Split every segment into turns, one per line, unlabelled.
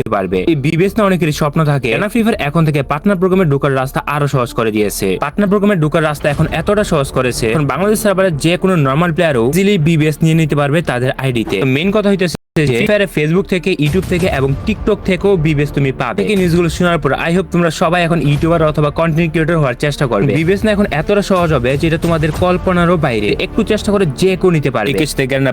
পারবে। এই বিবেস না অনেকেরই স্বপ্ন থাকে। গানা ফ্রি ফায়ার এখন থেকে পার্টনার প্রোগ্রামে ঢোকার রাস্তা আরো সহজ করে দিয়েছে। পার্টনার প্রোগ্রামে ঢোকার রাস্তা এখন এতটা সহজ করেছে এখন বাংলাদেশ সার্ভারে যে কোনো নরমাল প্লেয়ারও ইজিলি বিবেস নিয়ে নিতে পারবে তাদের আইডিতে। মেইন কথা হইতেছে ফেসবুক থেকে, ইউটিউব থেকে এবং টিকটক থেকেও বিবেস তুমি পাবে। এই নিউজগুলো শোনার পর আই হোপ তোমরা সবাই এখন ইউটিউবার অথবা কন্টেন্ট ক্রিয়েটর হওয়ার চেষ্টা করবে। বিবেস না এখন এতটা সহজ হবে যেটা তোমাদের কল্পনারও বাইরে। একটু চেষ্টা করে যে কেউ নিতে পারবে।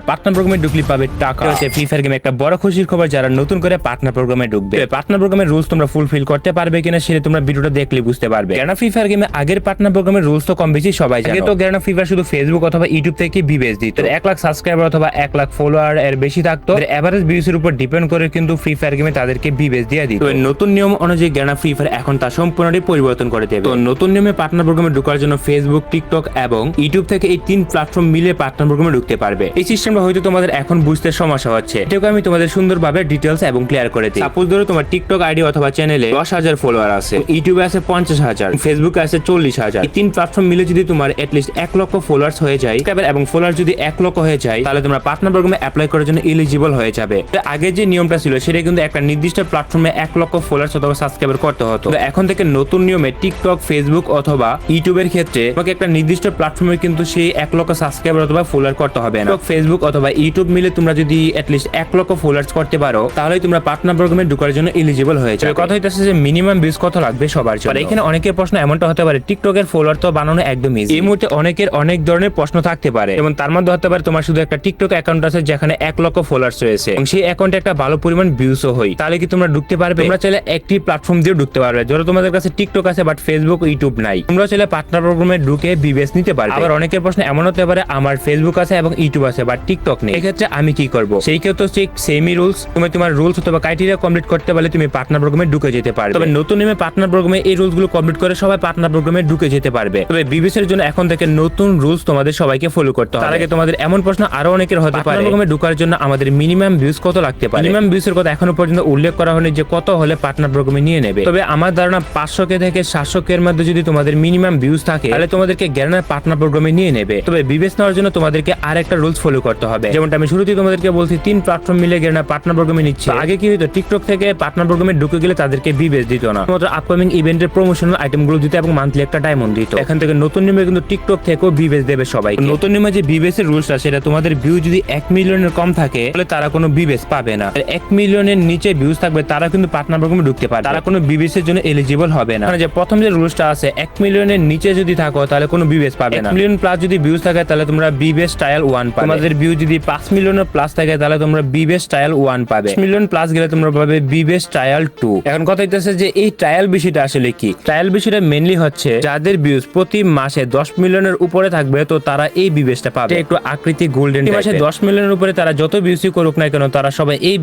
পার্টনার প্রোগ্রামে ঢুকলে পাবে টাকা। ফ্রি ফায়ার গেমে একটা বড় খুশির খবর, যারা নতুন করে পার্টনার প্রোগ্রামে ঢুকবে, পার্টনার প্রোগ্রামের রুলস তোমরা ফুলফিল করতে পারবে কিনা সেটা তোমরা ভিডিওটা দেখলে বুঝতে পারবে। গানা ফ্রি ফায়ার গেমে আগের পার্টনার প্রোগ্রামের রুলস তো কম বেশি সবাই জানে। তো গানা ফ্রি ফায়ার শুধু ফেসবুক অথবা ইউটিউব থেকে বিবেস দিত। 1 লাখ সাবস্ক্রাইবার অথবা 1 লাখ ফলোয়ার এর বেশি থাকতো, এভারেজ ভিউজ এর উপর ডিপেন্ড করে কিন্তু ফ্রি ফায়ার গেমে তাদেরকে বিবেস দিয়ে দিত। তো নতুন নিয়ম অনুযায়ী গানা ফ্রি ফায়ার এখন তা সম্পূর্ণরূপে পরিবর্তন করে দেবে। তো নতুন নিয়মে পার্টনার প্রোগ্রামে ঢোকার জন্য ফেসবুক, টিকটক এবং ইউটিউব থেকে এই 3 প্ল্যাটফর্ম মিলে পার্টনার প্রোগ্রামে ঢুকতে পারবে। এই সিস্টেমটা হয়তো তোমাদের এখন বুঝতে সমস্যা হচ্ছে, এটাকে আমি তোমাদের সুন্দরভাবে ডিটেইলস এবং ক্লিয়ার করে দিই। সাপোজ ধরো তোমার টিকটক আইডি অথবা চ্যানেলে 10,000 ফলোয়ার আছে, ইউটিউবে আছে 50,000, ফেসবুকে আছে 40,000। এই 3 প্ল্যাটফর্ম মিলে যদি তোমার এটলিস্ট 1 লক্ষ ফলোয়ার্স হয়ে যায় এবং ফলোয়ার যদি 1 লক্ষ হয়ে যায়, তাহলে তোমরা পার্টনার প্রোগ্রামে অ্যাপ্লাই করার জন্য এলিজিবল হয়ে যাবে। আগে যে নিয়মটা ছিল সেটা কিন্তু একটা নির্দিষ্ট প্ল্যাটফর্মে 1 লক্ষ ফলোয়ার্স অথবা সাবস্ক্রাইবার করতে হতো। এখন থেকে নতুন নিয়মে টিকটক, ফেসবুক অথবা ইউটিউবের ক্ষেত্রে তোমাকে একটা নির্দিষ্ট প্ল্যাটফর্মে কিন্তু সেই 1 লক্ষ সাবস্ক্রাইবার অথবা ফলোয়ার করতে হবে না। ফেসবুক অথবা ইউটিউব মিলে তোমরা যদি এটলিস্ট 1 লক্ষ ফলোয়ার্স করতে পারো, তাহলে তোমরা পার্টনার প্রোগ্রামে ঢোকার জন্য এলিজিবল হয়ে যাবে। কথা হইতেছে যে মিনিমাম ভিউজ কত লাগবে সবার জন্য। এখানে অনেকের প্রশ্ন এমনটা হতে পারে, টিকটকের ফলোয়ার তো বানানো একদম ইজি। এই মুহূর্তে অনেকের অনেক ধরনের প্রশ্ন থাকতে পারে, যেমন তার মধ্যে হতে পারে তোমার শুধু একটা টিকটক অ্যাকাউন্ট আছে যেখানে 1 লক্ষ ফলোয়ার্স রয়েছে এবং সেই অ্যাকাউন্টে একটা ভালো পরিমাণ ভিউজও হয়, তাহলে কি তোমরা ঢুকতে পারবে? তোমরা চাইলে একটি প্ল্যাটফর্ম দিয়ে ঢুকতে পারবে। ধরো তোমাদের কাছে টিকটক আছে বাট ফেসবুক, ইউটিউব নাই, তোমরা চাইলে পার্টনার প্রোগ্রামে ঢুকে বিবেস নিতে পারবে। আবার অনেকের প্রশ্ন এমন হতে পারে, আমার ফেসবুক আছে এবং ইউটিউব আছে বাট টিকটক নেই, এক্ষেত্রে আমি কি করব? সেই ক্ষেত্রে ঠিক সেমই রুলস, তুমি তোমার রুলস অথবা ক্রাইটেরিয়া কমপ্লিট করতে পারলে তুমি পার্টনার প্রোগ্রামে ঢুকে যেতে পারবে। তবে নতুন নিয়মে পার্টনার প্রোগ্রামে এই রুলস গুলো কমপ্লিট করে সবাই পার্টনার প্রোগ্রামে ঢুকে যেতে পারবে। তবে বিবেসের জন্য এখন থেকে নতুন রুলস তোমাদের সবাইকে ফলো করতে হবে। তার আগে তোমাদের এমন প্রশ্ন আরো অনেকের হতে পারে, প্রোগ্রামে ঢোকার জন্য আমাদের মিনিমাম ভিউজ কত লাগতে পারে? মিনিমাম ভিউজ এর কথা এখনো পর্যন্ত উল্লেখ করা হয়নি যে কত হলে পার্টনার প্রোগ্রামে নিয়ে নেবে। তবে আমার ধারণা 500 থেকে 700 এর মধ্যে যদি তোমাদের মিনিমাম ভিউজ থাকে, তাহলে তোমাদেরকে গ্যানার পার্টনার প্রোগ্রামে নিয়ে নেবে। তবে বিবেস নেওয়ার জন্য তোমাদেরকে আরেকটা রুলস ফলো করতে হবে। যেমনটা আমি শুরুতেই তোমাদেরকে বলছি, 3 প্ল্যাটফর্ম মিলে গ্যানার পার্টনার প্রোগ্রামে নিচ্ছে। আগে কি হতো, টিকটক থেকে পার্টনার প্রোগ্রামে ঢুকে গেলে তাদেরকে বিবেস দিত না, মাত্র আপকামিং ইভেন্টের প্রমোশনাল আইটেমগুলো দিত এবং মান্থলি একটা ডায়মন্ড দিত। এখান থেকে নতুন নিয়মে কিন্তু টিকটক থেকেও বিবেস দেবে সবাই। নতুন নিয়মে যে বিবেস এর রুলসটা, সেটা তোমাদের ভিউ যদি 1 মিলিয়নের কম থাকে তাহলে তারা কোনো বিবেস পাবে না। 1 মিলিয়নের নিচে ভিউজ থাকবে তারা কিন্তু পার্টনার প্রোগ্রামে ঢুকতে পারে, তারা কোনো বিবেস এর জন্য এলিজিবল হবে না। মানে যে প্রথম যে রুলসটা আছে, 1 মিলিয়নের নিচে যদি থাকো তাহলে কোনো বিবেস পাবে না। 1 মিলিয়ন প্লাস যদি ভিউজ থাকে তাহলে তোমরা বিবেস ট্রায়াল 1 পাবে। তোমাদের ভিউ যদি 5 মিলিয়নের প্লাস থাকে তাহলে তোমরা বিবেস ট্রায়াল 1 পাবে। 5 মিলিয়ন প্লাস গেলে তোমরা পাবে বিবেস ট্রায়াল 2। এখন কথা হইতেছে যে এই ট্রায়াল বিষয়টা আসলে কি? ট্রায়াল বিষয়টা মেইনলি হচ্ছে যাদের ভিউজ প্রতি মাসে 10 মিলিয়নের উপরে থাকবে তো তারা এই বিবেসটা পাবে। একটু আকৃতি গোল্ডেন মাসে 10 মিলিয়নের উপরে তারা যত ভিউজই করুক না কেন, তারা সবাই এই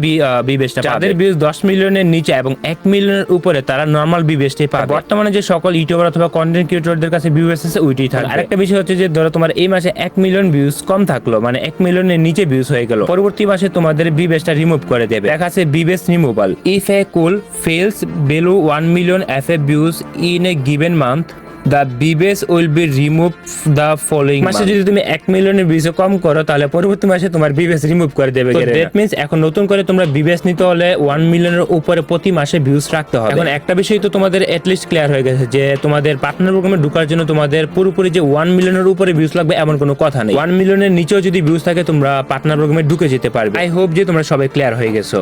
বিবেসটা পাবে। যাদের ভিউজ 10 মিলিয়নের নিচে এবং 1 মিলিয়নের উপরে তারা নরমাল বিবেসটাই পাবে। বর্তমানে যে সকল ইউটিউবার অথবা কন্টেন্ট ক্রিয়েটরদের কাছে বিবেস আছে ওইটাই থাকবে। আরেকটা বিষয় হচ্ছে যে ধরো তোমার এই মাসে 1 মিলিয়ন ভিউজ কম থাকলো, মানে 1 মিলিয়নের নিচে ভিউজ হয়ে গেল, পরবর্তী মাসে তোমাদের বিবেসটা রিমুভ করে দেবে। দেখা আছে বিবেস removal. If a cool falls below 1 million FF views in a given month, the বিবেস will be removed the following month। মাসে যদি তুমি 1 মিলিয়নের ভিউজ কম করো তাহলে পরবর্তী মাসে তোমার বিবেস রিমুভ করে দেবে। দ্যাট মিন্স এখন নতুন করে তোমরা বিবেস নিতে হলে 1 মিলিয়নের উপরে প্রতি মাসে ভিউজ রাখতে হবে। এখন একটা বিষয় তো তোমাদের এটলিস্ট ক্লিয়ার হয়ে গেছে যে তোমাদের পার্টনার প্রোগ্রামে ঢোকার জন্য তোমাদের পুরোপুরি যে 1 মিলিয়নের উপরে ভিউজ লাগবে এমন কোনো কথা নেই। 1 মিলিয়নের নিচেও যদি ভিউজ থাকে তোমরা পার্টনার প্রোগ্রামে ঢুকে যেতে পারবে। আই হোপ যে তোমরা সবাই ক্লিয়ার হয়ে গেছো।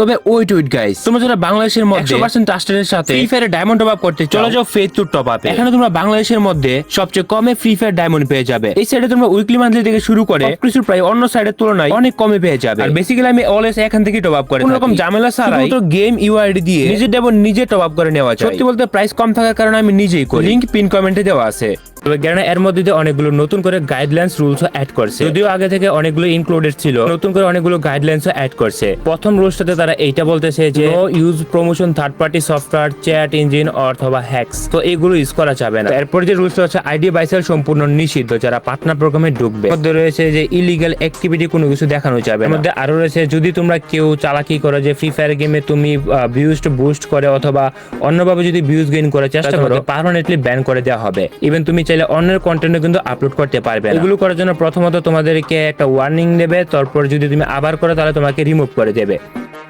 তবে ওয়েট গাইস, তোমরা যারা বাংলাদেশের মধ্যে 100% ট্রাস্টেডের সাথে ফ্রি ফায়ারে ডায়মন্ড টপ আপ করতে চলে যাও ফেথ টু টপ আপে। এখানে তোমরা বাংলাদেশের মধ্যে সবচেয়ে কমে ফ্রি ফায়ার ডায়মন্ড পেয়ে যাবে। এই সাইডে তোমরা উইকলি মান্থলি থেকে শুরু করে সবকিছু প্রায় অন্য সাইডের তুলনায় অনেক কমে পেয়ে যাবে। আর বেসিক্যালি আমি অলওয়েজ এখান থেকে টপ আপ করে কোনো রকম ঝামেলা ছাড়াই তো গেম ইউআইডি দিয়ে নিজে ডায়মন্ড নিজে টপ আপ করে নেওয়া যায়। সত্যি বলতে প্রাইস কম থাকার কারণে আমি নিজেই করি, লিংক পিন কমেন্টে দেওয়া আছে। তবে গ্যানা এর মধ্যে দিয়ে অনেকগুলো নতুন করে গাইডলাইন্স রুলসও অ্যাড করছে, যদিও আগে থেকে অনেকগুলো ইনক্লুডেড ছিল, নতুন করে অনেকগুলো গাইডলাইন্সও অ্যাড করছে। প্রথম রুলসটাতে তারা এইটা বলতেছে যে no use promotion third party software, chat engine অথবা হ্যাকস, তো এগুলো ইউজ করা যাবে না। এরপর যে রুলসটা হচ্ছে আইডি বাইসেল সম্পূর্ণ নিষিদ্ধ যারা পার্টনার প্রোগ্রামে ঢুকবে। মধ্যে রয়েছে যে ইলিগাল অ্যাক্টিভিটি কোনো কিছু দেখানো যাবে না। মধ্যে আরো রয়েছে যদি তোমরা কেউ চালাকি করো যে ফ্রি ফায়ার গেমে তুমি ভিউজ বুস্ট করে অথবা অন্যভাবে যদি ভিউজ গেইন করার চেষ্টা করো পার্মানেন্টলি ব্যান করে দেওয়া হবে। ইভেন তুমি চাইলে চাইলে অন্যের কন্টেন্টও কিন্তু আপলোড করতে পারবে। এগুলো করার জন্য প্রথমত তোমাদেরকে একটা ওয়ার্নিং দেবে, তারপর যদি তুমি আবার করো তাহলে তোমাকে রিমুভ করে দেবে।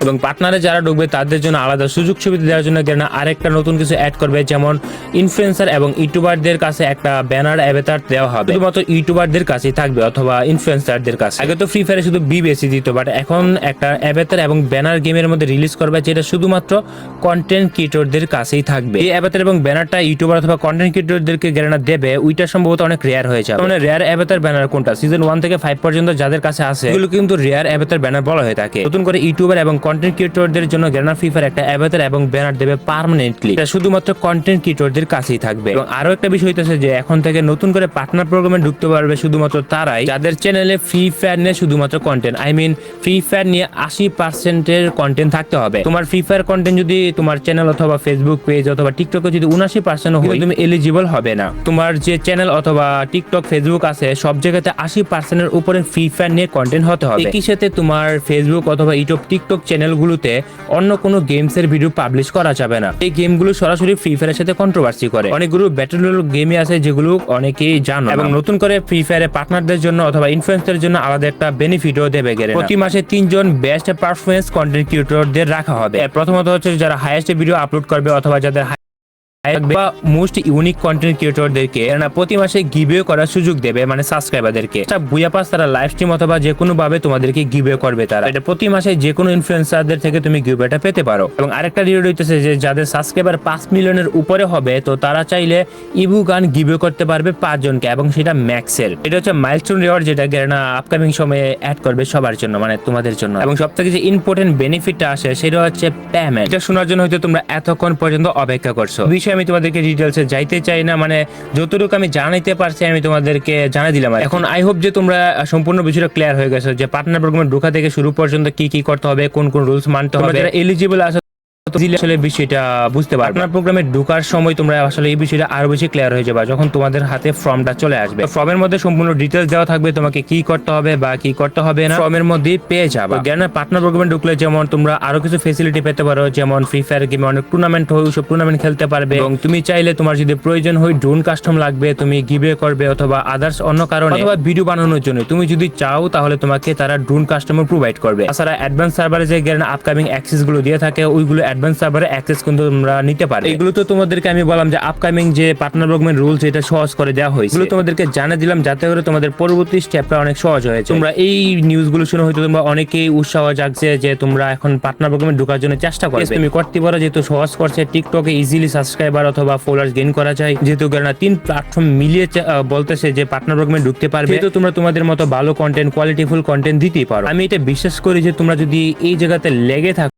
এবং পার্টনারে যারা ঢুকবে তাদের জন্য আলাদা সুযোগ সুবিধা দেওয়ার জন্য গেনা আরেকটা নতুন কিছু অ্যাড করবে, যেমন ইনফ্লুয়েন্সার এবং ইউটিউবারদের কাছে একটা ব্যানার অ্যাভাতার দেওয়া হবে, শুধুমাত্র ইউটিউবারদের কাছেই থাকবে অথবা ইনফ্লুয়েন্সারদের কাছে। আগে তো ফ্রি ফায়ারে শুধু বেশি দিত, বাট এখন একটা অ্যাভাতার এবং ব্যানার গেমের মধ্যে রিলিজ করবে যেটা শুধুমাত্র কন্টেন্ট ক্রিয়েটরদের কাছেই থাকবে। এই অ্যাভাতার এবং ব্যানারটা ইউটিউবার অথবা কন্টেন্ট ক্রিয়েটরদেরকে গেনা দেবে, ওইটা সম্ভবত অনেক রেয়ার হয়ে যাবে। মানে রেয়ার অ্যাভাতার ব্যানার কোনটা সিজন 1 থেকে 5 পর্যন্ত যাদের কাছে আছে এগুলো কিন্তু রেয়ার অ্যাভাতার ব্যানার বলা হয়ে থাকে। নতুন করে ইউটিউবার এবং কন্টেন্ট ক্রিয়েটরদের জন্য গেনা ফ্রি ফায়ার একটা অ্যাভাতার এবং ব্যানার দেবে পার্মানেন্টলি, এটা শুধুমাত্র কন্টেন্ট ক্রিয়েটরদের কাছেই থাকবে। এবং আরো একটা বিষয় হইতেছে যে এখন থেকে নতুন করে পার্টনার প্রোগ্রামে ঢুকতে পারবে শুধুমাত্র তারাই যাদের চ্যানেলে ফ্রি ফায়ার নিয়ে শুধুমাত্র কন্টেন্ট, ফ্রি ফায়ার নিয়ে 80% কন্টেন্ট থাকতে হবে। তোমার ফ্রি ফায়ার কন্টেন্ট যদি তোমার চ্যানেল অথবা ফেসবুক পেজ অথবা টিকটকে যদি 79% হয় তুমি এলিজিবল হবে না। তোমার যে চ্যানেল অথবা টিকটক ফেসবুক আছে সব জায়গাতে 80% উপরে ফ্রি ফায়ার নিয়ে কন্টেন্ট হতে হবে। একই সাথে তোমার ফেসবুক অথবা ইউটিউব টিকটক চ্যানেলগুলোতে অন্য কোনো গেমস এর ভিডিও পাবলিশ করা যাবে না। এই গেমগুলো সরাসরি ফ্রি ফায়ারের সাথে কন্ট্রোভার্সি করে। অনেকগুলো ব্যাটল রয়্যাল গেমই আছে যেগুলো অনেকেই জানো, এবং নতুন করে ফ্রি ফায়ারে পার্টনারদের জন্য অথবা ইনফ্লুয়েন্সারদের জন্য আলাদা একটা বেনিফিটও দেবে। প্রতি মাসে 3 জন বেস্ট পারফরম্যান্স কন্টেন্ট ক্রিয়েটরদের রাখা হবে। প্রথমত হচ্ছে যারা হাইয়েস্ট ভিডিও আপলোড করবে অথবা যাদের মোস্ট ইউনিক কন্টেন্ট ক্রিয়েটরদেরকে প্রতি মাসে গিভওয়ে করার সুযোগ দেবে, মানে সাবস্ক্রাইবারদেরকে। বুয়া পাস তারা লাইভ স্ট্রিম অথবা যে কোনো ভাবে তোমাদেরকে গিভওয়ে করবে। তারা এটা প্রতি মাসে যে কোনো ইনফ্লুয়েন্সারদের থেকে তুমি গিভওয়েটা পেতে পারো। এবং আরেকটা রিওয়ার্ড হইতেছে যে যাদের সাবস্ক্রাইবার 5 মিলিয়নের উপরে হবে তো তারা চাইলে ইবু গান গিভওয়ে করতে পারবে 5 জনকে, এবং সেটা ম্যাক্সের। এটা হচ্ছে মাইলস্টোন রিওয়ার্ড যেটা গেনা আপকামিং সময়ে অ্যাড করবে সবার জন্য, মানে তোমাদের জন্য। এবং সবথেকে যে ইম্পর্টেন্ট বেনিফিটটা আসে সেটা হচ্ছে পেমেন্ট। এটা শোনার জন্য হয়তো তোমরা এতক্ষণ পর্যন্ত অপেক্ষা করছো। বিষয় আমি তোমাদেরকে ডিটেইলসে যাইতে চাই না, মানে যতটুকু আমি জানাইতে পারছি আমি তোমাদেরকে জানাই দিলাম। এখন আই হোপ যে তোমরা সম্পূর্ণ বিষয়টা ক্লিয়ার হয়ে গেছো যে পার্টনার প্রোগ্রামে ঢোকা থেকে শুরু পর্যন্ত কি কি করতে হবে, কোন কোন রুলস মানতে হবে, এলিজিবল আছে আসলে বিষয়টা বুঝতে পারবে। আপনার প্রোগ্রামে ঢোকার সময় তোমরা আসলে এই বিষয়টা আরো বেশি ক্লিয়ার হয়ে যাবে যখন তোমাদের হাতে ফর্মটা চলে আসবে। ফর্মের মধ্যে সম্পূর্ণ ডিটেইলস দেওয়া থাকবে, তোমাকে কি করতে হবে বা কি করতে হবে না ফর্মের মধ্যে পেয়ে যাবে। জ্ঞানের পার্টনার প্রোগ্রামে ঢুকলে যেমন তোমরা আরো কিছু ফেসিলিটি পেতে পারো, যেমন ফ্রি ফায়ার গেমে অনেক টুর্নামেন্ট হয়, ওইসব টুর্নামেন্ট খেলতে পারবে। এবং তুমি চাইলে তোমার যদি প্রয়োজন হয় ড্রোন কাস্টম লাগবে তুমি গিভওয়ে করবে, অথবা আদার্স অন্য কারণে অথবা ভিডিও বানানোর জন্য তুমি যদি চাও তাহলে তোমাকে তারা ড্রোন কাস্টম প্রোভাইড করবে। তাছাড়া অ্যাডভান্স সার্ভারে যে জ্ঞানের আপকামিং অ্যাক্সেস গুলো দিয়ে থাকে ওইগুলো অ্যাডভান্স সার্ভারে অ্যাক্সেস কিন্তু তোমরা নিতে পারো। এগুলো তো তোমাদেরকে আমি বললাম যে আপকামিং যে পার্টনার প্রোগ্রামের রুলস এটা সহজ করে দেওয়া হয়েছে, এগুলো তোমাদেরকে জানিয়ে দিলাম যাতে করে তোমাদের পরবর্তী স্টেপটা অনেক সহজ হয়েছে। তোমরা এই নিউজগুলো শুনে হয়তো তোমরা অনেকেই উৎসাহ জাগছে যে তোমরা এখন পার্টনার প্রোগ্রামে ঢোকার জন্য চেষ্টা করবে। তুমি করতে পারো, যেহেতু সহজ করছে। টিকটকে ইজিলি সাবস্ক্রাইবার অথবা ফলোয়ার্স গেইন করা যায়, যেহেতু 3 প্ল্যাটফর্ম মিলিয়ে বলতেছে যে পার্টনার প্রোগ্রামে ঢুকতে পারবে, তো তোমরা তোমাদের মতো ভালো কন্টেন্ট কোয়ালিটিফুল কন্টেন্ট দিতেই পারো। আমি এটা বিশ্বাস করি যে তোমরা যদি এই জায়গাতে লেগে থাকো